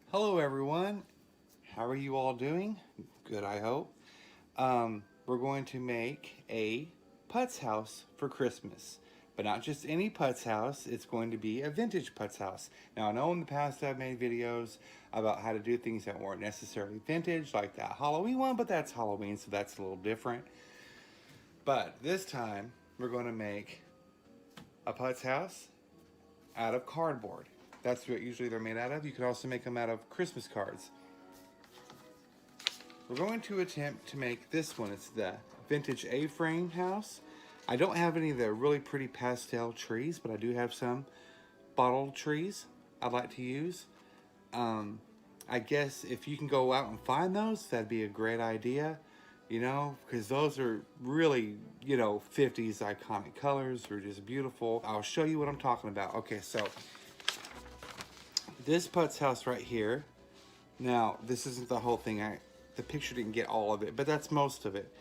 Hello everyone, how are you all doing? Good, I hope. We're going to make a Putz house for Christmas, but not just any Putz house, it's going to be a vintage Putz house. Now I know in the past I've made videos about how to do things that weren't necessarily vintage, like that Halloween one, but that's Halloween, so that's a little different. But this time, we're going to make a Putz house out of cardboard. That's what usually they're made out of. You can also make them out of Christmas cards. We're going to attempt to make this one. It's the vintage A-frame house. I don't have any of the really pretty pastel trees, but I do have some bottle trees I'd like to use. I guess if you can go out and find those, that'd be a great idea, you know, because those are really, 50s iconic colors. They're just beautiful. I'll show you what I'm talking about. Okay, so this Putz house right here. Now, this isn't the whole thing. The picture didn't get all of it, but that's most of it.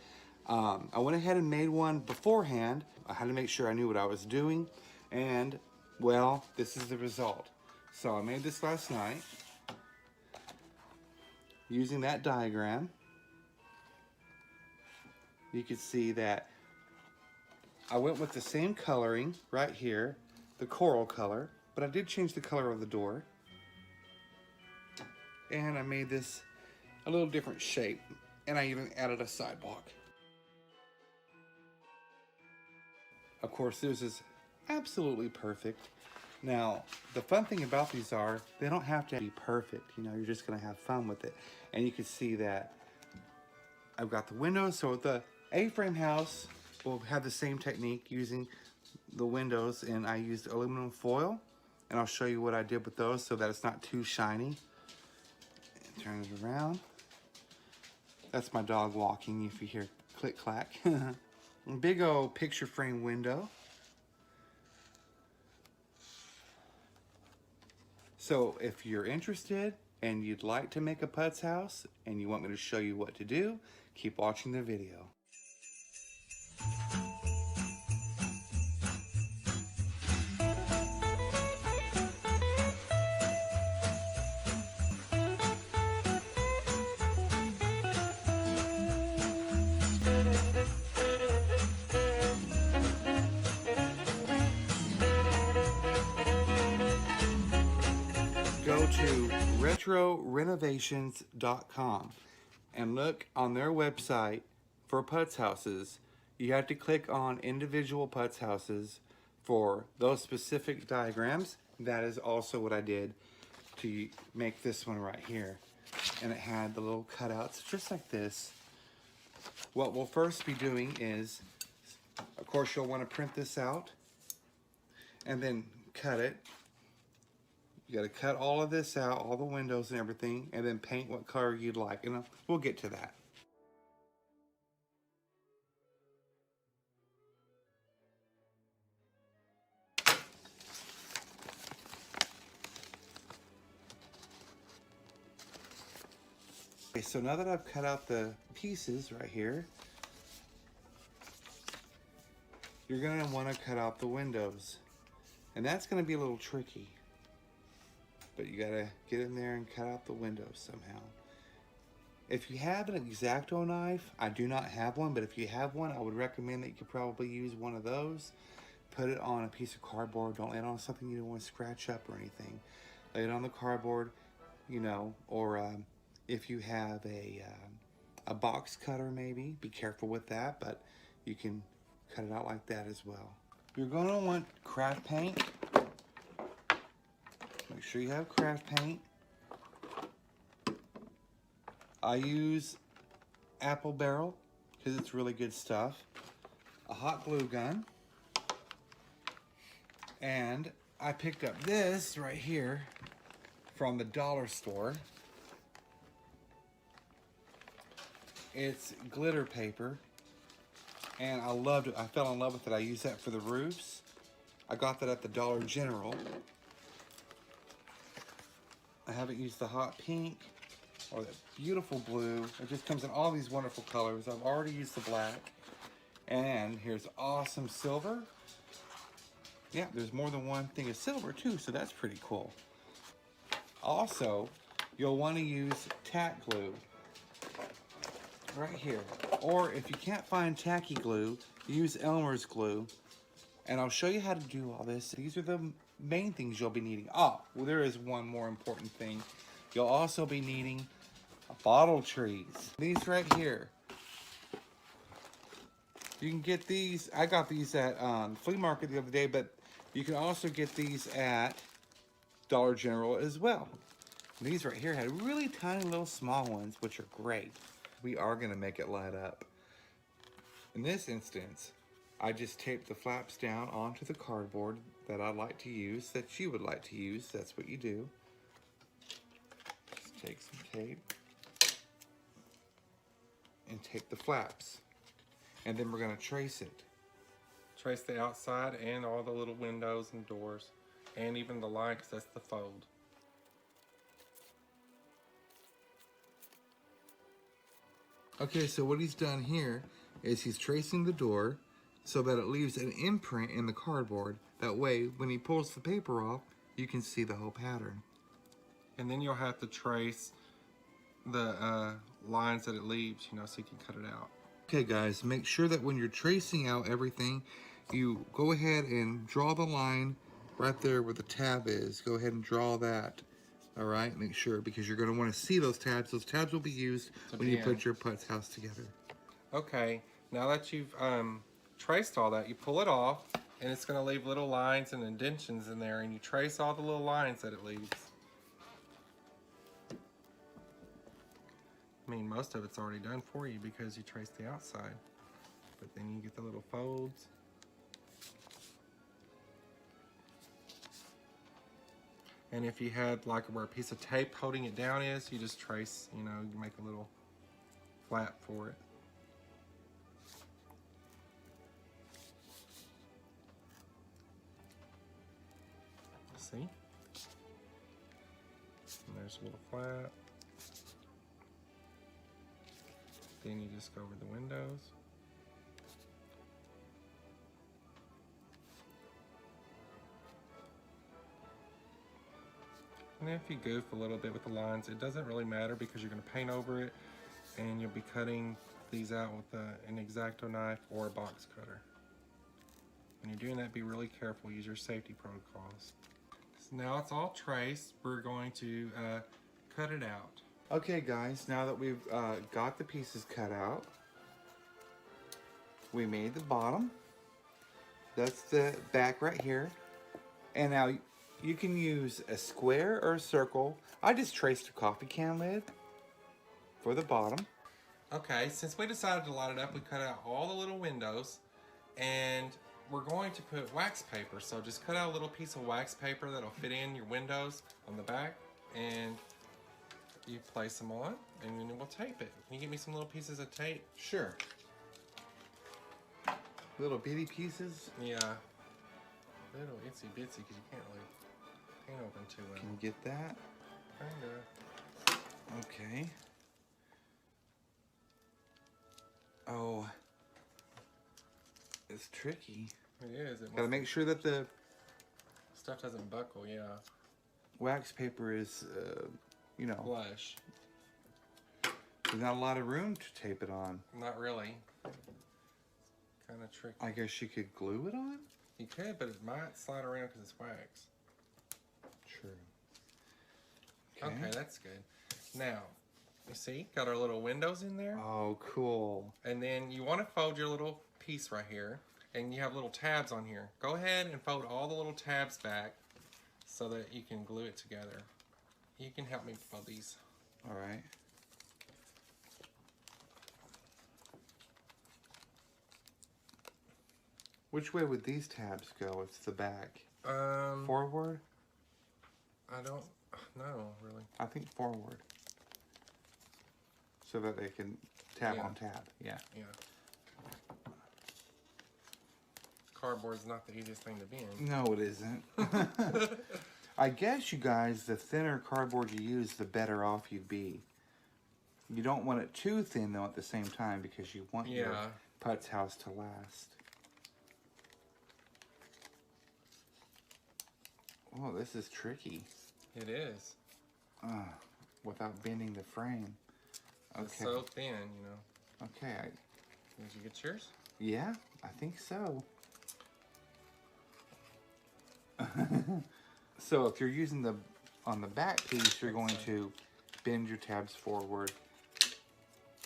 I went ahead and made one beforehand. I had to make sure I knew what I was doing, and well, this is the result. So I made this last night using that diagram. You can see that I went with the same coloring right here, the coral color, but I did change the color of the door. And I made this a little different shape, and I even added a sidewalk. Of course, this is absolutely perfect. Now, the fun thing about these are, they don't have to be perfect. You're just gonna have fun with it. And you can see that I've got the windows. So the A-frame house will have the same technique using the windows, and I used aluminum foil. And I'll show you what I did with those so that it's not too shiny. And turn it around. That's my dog walking if you hear click clack. Big old picture frame window. So if you're interested and you'd like to make a Putz house and you want me to show you what to do, keep watching the video. Go to retrorenovations.com and look on their website for Putz houses. You have to click on individual Putz houses for those specific diagrams. That is also what I did to make this one right here. And it had the little cutouts just like this. What we'll first be doing is, of course, you'll want to print this out and then cut it. You got to cut all of this out, all the windows and everything, and then paint what color you'd like. And we'll get to that. Okay, so now that I've cut out the pieces right here, you're going to want to cut out the windows. And that's going to be a little tricky. But you got to get in there and cut out the windows somehow. If you have an X-Acto knife, I do not have one, but if you have one, I would recommend that you could probably use one of those. Put it on a piece of cardboard. Don't lay it on something you don't want to scratch up or anything. Lay it on the cardboard, or if you have a box cutter maybe, be careful with that, but you can cut it out like that as well. You're going to want craft paint. Make sure you have craft paint. I use Apple Barrel because it's really good stuff. A hot glue gun. And I picked up this right here from the dollar store. It's glitter paper. And I loved it. I fell in love with it. I use that for the roofs. I got that at the Dollar General. I haven't used the hot pink or the beautiful blue. It just comes in all these wonderful colors. I've already used the black. And here's awesome silver. Yeah, there's more than one thing of silver too, so that's pretty cool. Also, you'll want to use tack glue right here. Or if you can't find tacky glue, use Elmer's glue. And I'll show you how to do all this. These are the main things you'll be needing. Oh, well, there is one more important thing. You'll also be needing bottle trees. These right here. You can get these, I got these at flea market the other day, but you can also get these at Dollar General as well. These right here had really tiny little small ones, which are great. We are gonna make it light up. In this instance, I just taped the flaps down onto the cardboard that I like to use, that you would like to use. That's what you do. Just take some tape and tape the flaps. And then we're gonna trace it. Trace the outside and all the little windows and doors, and even the line, because that's the fold. Okay, so what he's done here is he's tracing the door so that it leaves an imprint in the cardboard. That way, when he pulls the paper off, you can see the whole pattern. And then you'll have to trace the lines that it leaves, you know, so you can cut it out. Okay guys, make sure that when you're tracing out everything, you go ahead and draw the line right there where the tab is. Go ahead and draw that. All right, make sure, because you're going to want to see those tabs. Those tabs will be used when you put your Putz house together. Okay, now that you've traced all that, you pull it off, and it's going to leave little lines and indentions in there, and you trace all the little lines that it leaves. I mean, most of it's already done for you because you traced the outside. But then you get the little folds. And if you had like where a piece of tape holding it down is, you just trace, you know, you make a little flap for it. See? And there's a little flap. Then you just go over the windows. And if you goof a little bit with the lines, it doesn't really matter because you're going to paint over it and you'll be cutting these out with an X-Acto knife or a box cutter. When you're doing that, be really careful. Use your safety protocols. So now it's all traced. We're going to cut it out. Okay guys, now that we've got the pieces cut out, we made the bottom. That's the back right here. And now you can use a square or a circle. I just traced a coffee can lid for the bottom. Okay, since we decided to light it up, we cut out all the little windows, and we're going to put wax paper. So just cut out a little piece of wax paper that'll fit in your windows on the back, and you place them on, and then we'll tape it. Can you get me some little pieces of tape? Sure. Little bitty pieces? Yeah. Little itsy bitsy, because you can't really paint over them too well. Can you get that? Kinda. Okay. Oh. It's tricky. It is. Gotta make sure that the stuff doesn't buckle, yeah. wax paper is, you know, Flush. there's not a lot of room to tape it on. Not really. Kind of tricky. I guess you could glue it on? You could, but it might slide around because it's wax. True. Okay, that's good. Now, you see, got our little windows in there. Oh, cool. And then you want to fold your little piece right here, and you have little tabs on here. Go ahead and fold all the little tabs back so that you can glue it together. You can help me fold these. All right. Which way would these tabs go? It's the back. Forward? I don't know, really. I think forward. So that they can tab on tab. Yeah. Yeah. Cardboard's not the easiest thing to be in. No, it isn't. I guess, you guys, the thinner cardboard you use, the better off you'd be. You don't want it too thin, though, at the same time, because you want your Putz house to last. Oh, this is tricky. It is. without bending the frame. It's Okay. so thin, you know. Okay. Did you get yours? Yeah, I think so. So if you're using the on the back piece, you're going to bend your tabs forward,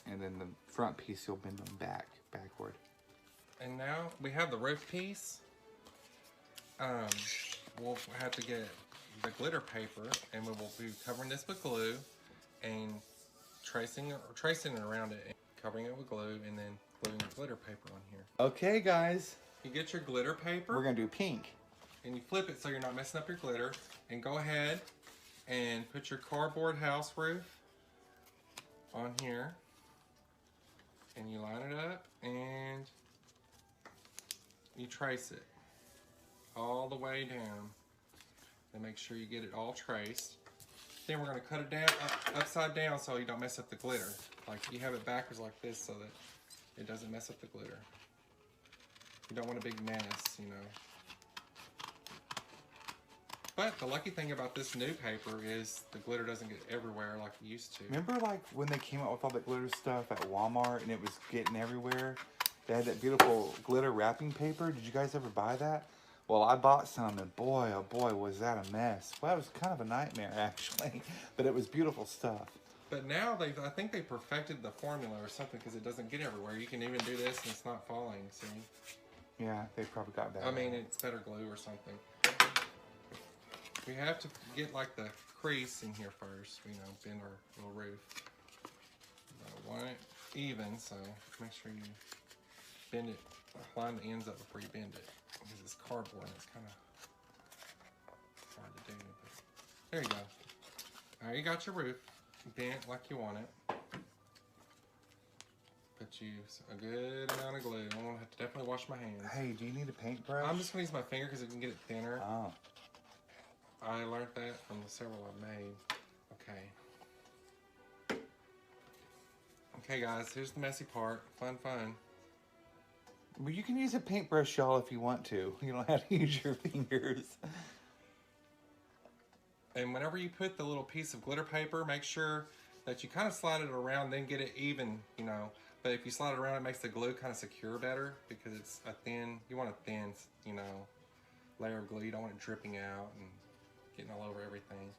and then the front piece you'll bend them backward. And now we have the roof piece. We'll have to get the glitter paper, and we will be covering this with glue and tracing it around it and covering it with glue, and then gluing the glitter paper on here. Okay, guys. You get your glitter paper. We're gonna do pink. And you flip it so you're not messing up your glitter. And go ahead and put your cardboard house roof on here. And you line it up and you trace it all the way down. And make sure you get it all traced. Then we're gonna cut it down upside down so you don't mess up the glitter. Like you have it backwards like this so that it doesn't mess up the glitter. You don't want a big mess, you know. But the lucky thing about this new paper is the glitter doesn't get everywhere like it used to. Remember like when they came out with all the glitter stuff at Walmart and it was getting everywhere? They had that beautiful glitter wrapping paper. Did you guys ever buy that? Well, I bought some and boy, oh boy, was that a mess. Well, it was kind of a nightmare actually, but it was beautiful stuff. But now I think they perfected the formula or something because it doesn't get everywhere. You can even do this and it's not falling, see? Yeah, they probably got better. I mean, it's better glue or something. We have to get like the crease in here first, you know, bend our little roof. I want it even, so make sure you bend it, line the ends up before you bend it. Because it's cardboard and it's kind of hard to do. But there you go. All right, you got your roof bent like you want it. Put you a good amount of glue. I'm gonna have to definitely wash my hands. Hey, do you need a paintbrush? I'm just gonna use my finger because it can get it thinner. Oh. I learned that from the several I've made. Okay. Okay, guys, here's the messy part. Fun. Well, you can use a paintbrush, y'all, if you want to. You don't have to use your fingers. And whenever you put the little piece of glitter paper, make sure that you kind of slide it around, then get it even, you know. But if you slide it around, it makes the glue kind of secure better because it's a thin, you want a thin, you know, layer of glue. You don't want it dripping out and getting all over everything.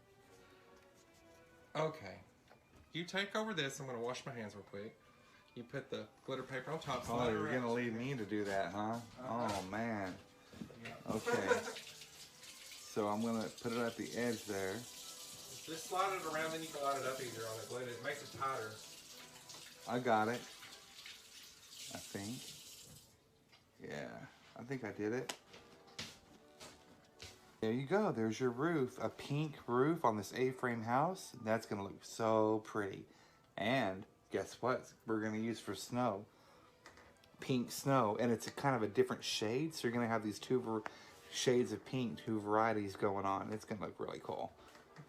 Okay. You take over this. I'm going to wash my hands real quick. You put the glitter paper on top. Oh, you're going to leave me to do that, huh? Oh, man. Okay. So I'm going to put it at the edge there. Just slide it around, then you can line it up easier on the glitter. It makes it tighter. I got it. I think. Yeah, I think I did it. There you go. There's your roof. A pink roof on this A-frame house. That's going to look so pretty. And guess what? We're going to use for snow. Pink snow. And it's a kind of a different shade. So you're going to have these two shades of pink, two varieties going on. It's going to look really cool.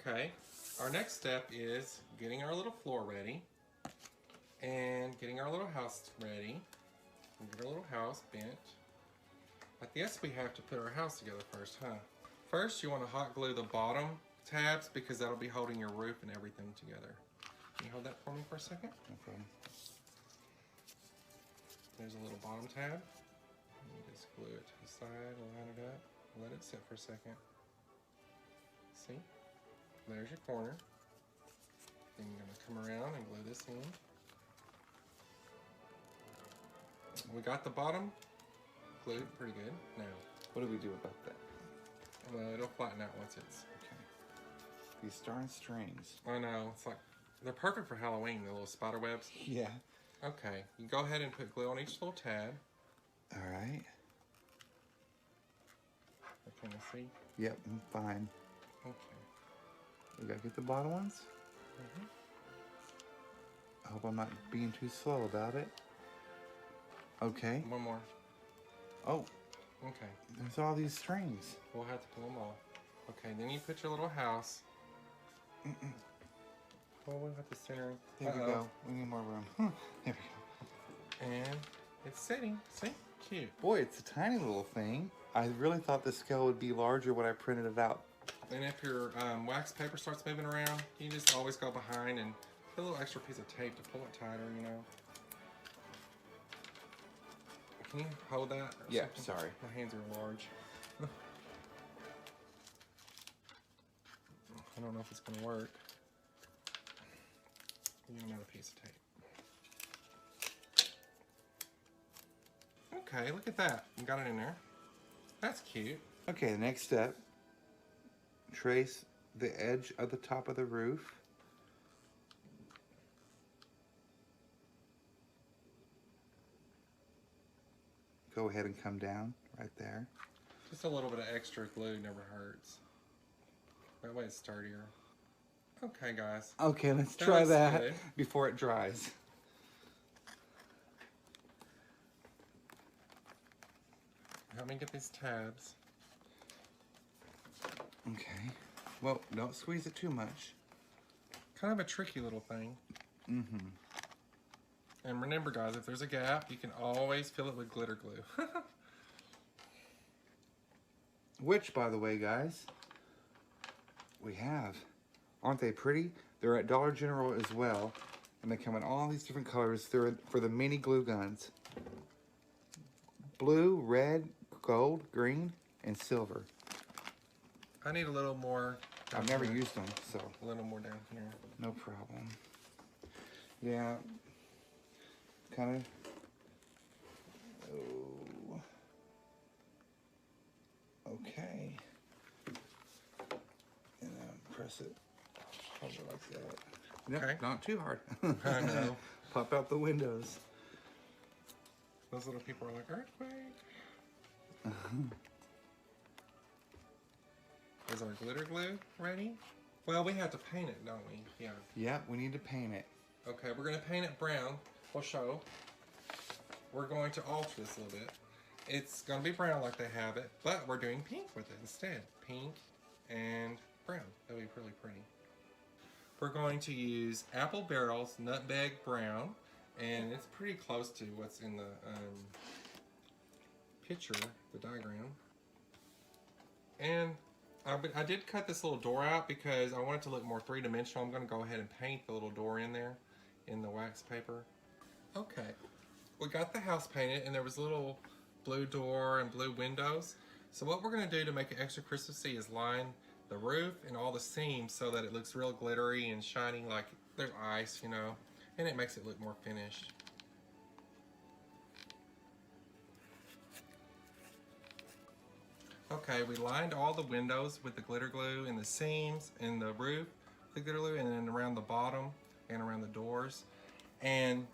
Okay. Our next step is getting our little floor ready. And getting our little house ready. We'll get our little house bent. I guess we have to put our house together first, huh? First, you want to hot glue the bottom tabs because that'll be holding your roof and everything together. Can you hold that for me for a second? Okay. There's a little bottom tab. You just glue it to the side, line it up, let it sit for a second. See? There's your corner. Then you're going to come around and glue this in. We got the bottom glued pretty good. Now, What do we do about that? well, it'll flatten out once it's... Okay. These darn strings. I know, it's like, they're perfect for Halloween, the little spider webs. Yeah. Okay, you go ahead and put glue on each little tab. All right. Can you see? Yep, I'm fine. Okay. We gotta get the bottom ones. Mm-hmm. I hope I'm not being too slow about it. Okay. One more. Oh, Okay. there's all these strings. We'll have to pull them off. Okay, then you put your little house. Well, we'll have to center it. There we go. We need more room. There we go. And it's sitting. See? Cute. Boy, it's a tiny little thing. I really thought the scale would be larger when I printed it out And if your wax paper starts moving around, you just always go behind and put a little extra piece of tape to pull it tighter, you know. Can you hold that? Yeah, sorry. My hands are large. I don't know if it's going to work. Need another piece of tape. Okay, look at that. You got it in there. That's cute. Okay, the next step, trace the edge of the top of the roof. Go ahead and come down right there. Just a little bit of extra glue never hurts. That way it's sturdier. Okay, guys. Okay, let's That try looks that good. before it dries. Help me get these tabs. Okay. Well, don't squeeze it too much. Kind of a tricky little thing. Mm-hmm. And remember, guys, if there's a gap, you can always fill it with glitter glue. Which, by the way, guys, we have. Aren't they pretty? They're at Dollar General as well. And they come in all these different colors. They're for the mini glue guns. Blue, red, gold, green, and silver. I need a little more. I've never used them, so. A little more down here. No problem. Yeah. Kind of. Oh. Okay. And press it. Hold it like that. Nope, Okay. not too hard. I know. Pop out the windows. Those little people are like, earthquake. Is our glitter glue ready? Well, we have to paint it, don't we? Yeah. Yeah, we need to paint it. Okay, we're going to paint it brown. We'll show. We're going to alter this a little bit. It's going to be brown like they have it, but we're doing pink with it instead. Pink and brown. That'll be really pretty. We're going to use Apple Barrel's Nutmeg Brown, and it's pretty close to what's in the picture, the diagram. And I did cut this little door out because I want it to look more three-dimensional. I'm going to go ahead and paint the little door in there in the wax paper. Okay, we got the house painted, and there was a little blue door and blue windows. So what we're going to do to make it extra Christmassy is line the roof and all the seams so that it looks real glittery and shiny like there's ice, you know, and it makes it look more finished. Okay, we lined all the windows with the glitter glue and the seams and the roof with the glitter glue, and then around the bottom and around the doors. And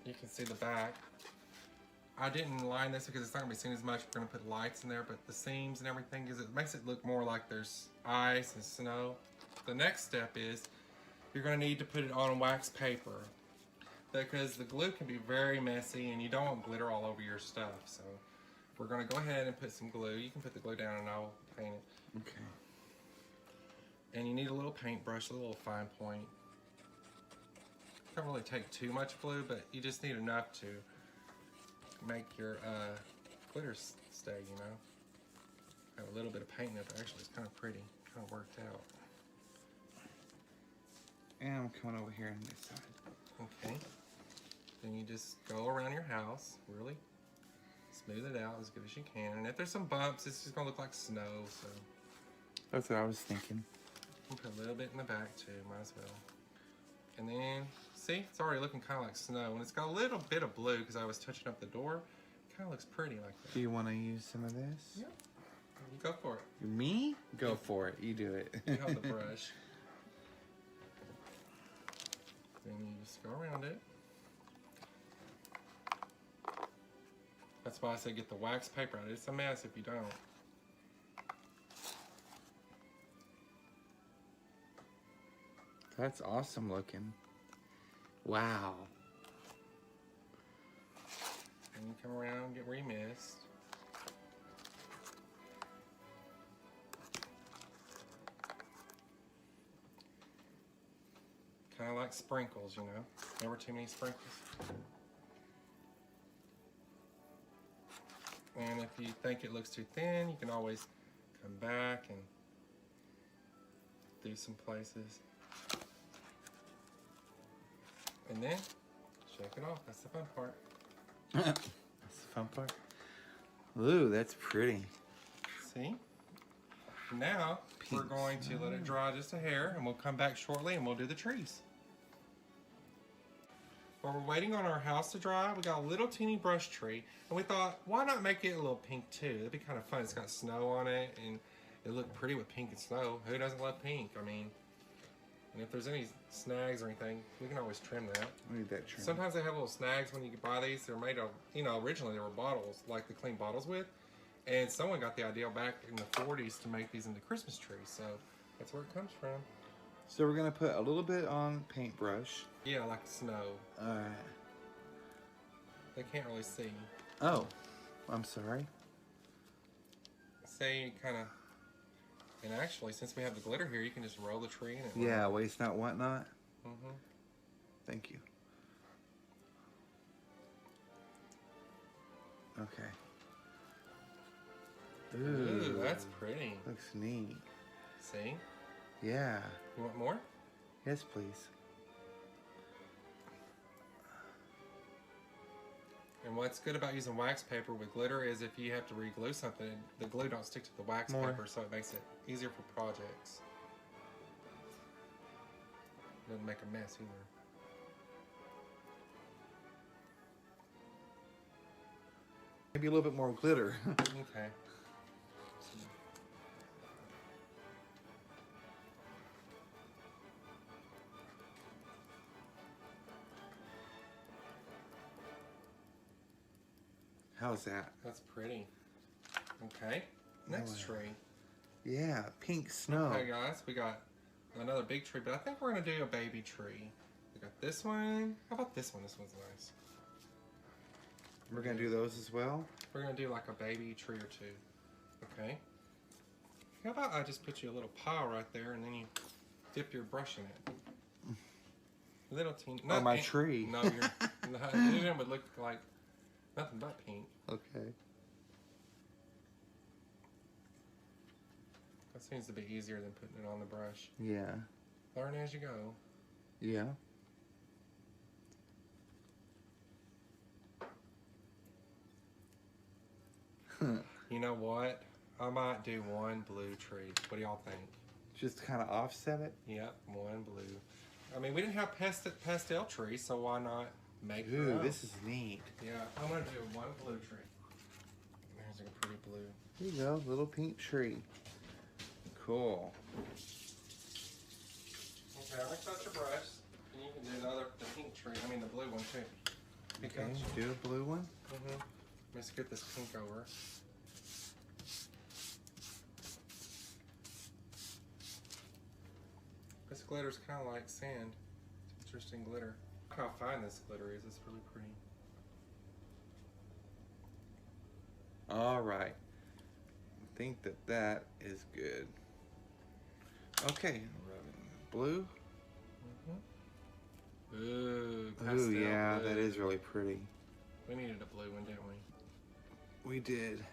you can see the back. I didn't line this because it's not going to be seen as much. We're going to put lights in there, but the seams and everything, because it makes it look more like there's ice and snow. The next step is you're going to need to put it on wax paper because the glue can be very messy and you don't want glitter all over your stuff. So we're going to go ahead and put some glue. You can put the glue down and I'll paint it. Okay. And you need a little paintbrush, a little fine point. Don't really take too much glue, but you just need enough to make your glitter stay, you know. Have a little bit of paint in it, but actually it's kind of pretty, kind of worked out. And I'm coming over here on this side. Okay. Then you just go around your house, really smooth it out as good as you can. And if there's some bumps, it's just gonna look like snow, so. That's what I was thinking. You put a little bit in the back too, might as well. And then, see, it's already looking kind of like snow. And it's got a little bit of blue because I was touching up the door. Kind of looks pretty like that. Do you want to use some of this? Yeah. You go for it. Me? Go for it. You do it. You hold the brush. Then you just go around it. That's why I say get the wax paper out. It's a mess if you don't. That's awesome looking. Wow. And you come around and get where you missed. Kind of like sprinkles, you know. Never too many sprinkles. And if you think it looks too thin, you can always come back and through some places. And then, shake it off. That's the fun part. That's the fun part. Ooh, that's pretty. See? Now, we're going to let it dry just a hair, and we'll come back shortly and we'll do the trees. While we're waiting on our house to dry, we got a little teeny brush tree, and we thought, why not make it a little pink too? It'd be kind of fun. It's got snow on it, and it looked pretty with pink and snow. Who doesn't love pink? I mean, and if there's any snags or anything, we can always trim that. We need that trim. Sometimes they have little snags when you buy these. They're made of, you know, originally they were bottles, like the clean bottles with. And someone got the idea back in the 40s to make these into Christmas trees. So that's where it comes from. So we're going to put a little bit on paintbrush. Yeah, like snow. Alright. They can't really see. Oh, I'm sorry. Say kind of, and actually, since we have the glitter here, you can just roll the tree in it. Yeah, waste not, want not. Mm-hmm. Thank you. Okay. Ooh, that's pretty. Looks neat. See? Yeah. You want more? Yes, please. And what's good about using wax paper with glitter is if you have to re-glue something, the glue don't stick to the wax paper, so it makes it easier for projects. Doesn't make a mess either. Maybe a little bit more glitter. Okay. How's that? That's pretty. Okay. Next tree. Yeah, pink snow. Okay, guys, we got another big tree, but I think we're gonna do a baby tree. We got this one. How about this one? This one's nice. We're gonna do those as well? We're gonna do like a baby tree or two. Okay. How about I just put you a little pile right there, and then you dip your brush in it. Little teeny. Oh, my tree. No, it would look like nothing but pink. Okay. That seems to be easier than putting it on the brush. Yeah. Learn as you go. Yeah. You know what? I might do one blue tree. What do y'all think? Just kind of offset it? Yep, one blue. I mean, we didn't have pastel trees, so why not make your Ooh, own? this is neat. Yeah, I'm gonna do one blue tree. There's a pretty blue. Here you go, little pink tree. Cool. Okay, I'll touch your brush, and you can do the pink tree. I mean, the blue one too. Okay, do a blue one. Mm-hmm. Let's get this pink over. This glitter's kind of like sand. It's interesting glitter. Look how fine this glitter is. It's really pretty. All right. I think that is good. Okay, blue. Mm-hmm. Ooh, pastel Ooh, yeah, blue. that is really pretty. We needed a blue one, didn't we? We did.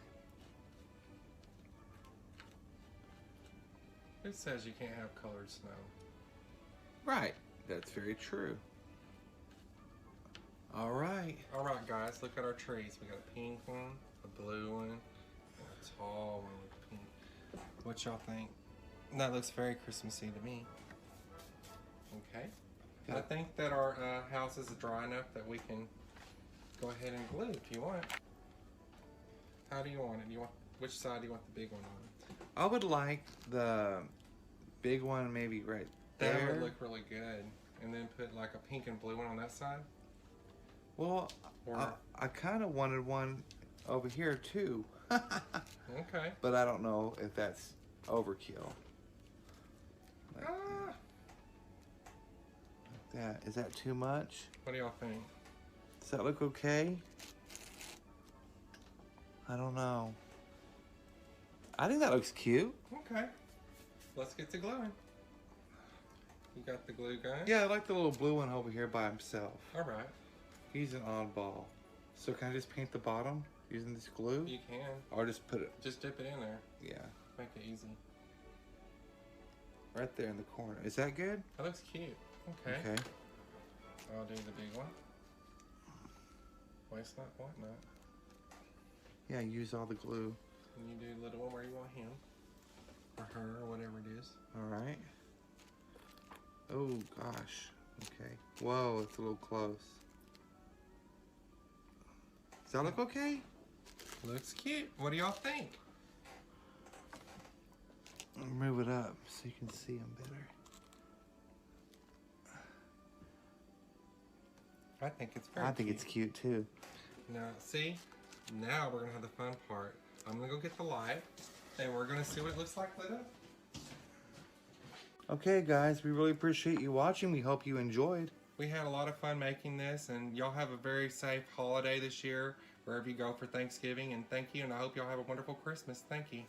Who says you can't have colored snow? Right, that's very true. All right. All right, guys, look at our trees. We got a pink one, a blue one, and a tall one with pink. What y'all think? That looks very Christmassy to me. Okay. I think that our house is dry enough that we can go ahead and glue if you want. How do you want it? Which side do you want the big one on? I would like the big one maybe right there. That would look really good. And then put like a pink and blue one on that side? Well, Or- I kind of wanted one over here too. Okay. But I don't know if that's overkill. Like that. Is that too much? What do y'all think? Does that look okay? I don't know. I think that looks cute. Okay. Let's get to gluing. You got the glue gun? Yeah, I like the little blue one over here by himself. All right. He's an oddball. So can I just paint the bottom using this glue? You can. Or just put it... Just dip it in there. Yeah. Make it easy. Right there in the corner. Is that good? That looks cute. Okay. Okay. I'll do the big one. Waste not, what not. Yeah, use all the glue. And you do the little one where you want him. Or her, or whatever it is. Alright. Oh, gosh. Okay. Whoa, it's a little close. Does that look okay? Looks cute. What do y'all think? I'll move it up so you can see them better. I think it's very I think it's cute too. Now, see? Now we're going to have the fun part. I'm going to go get the light, and we're going to see what it looks like lit up. Okay, guys, we really appreciate you watching. We hope you enjoyed. We had a lot of fun making this, and y'all have a very safe holiday this year, wherever you go for Thanksgiving, and thank you, and I hope y'all have a wonderful Christmas. Thank you.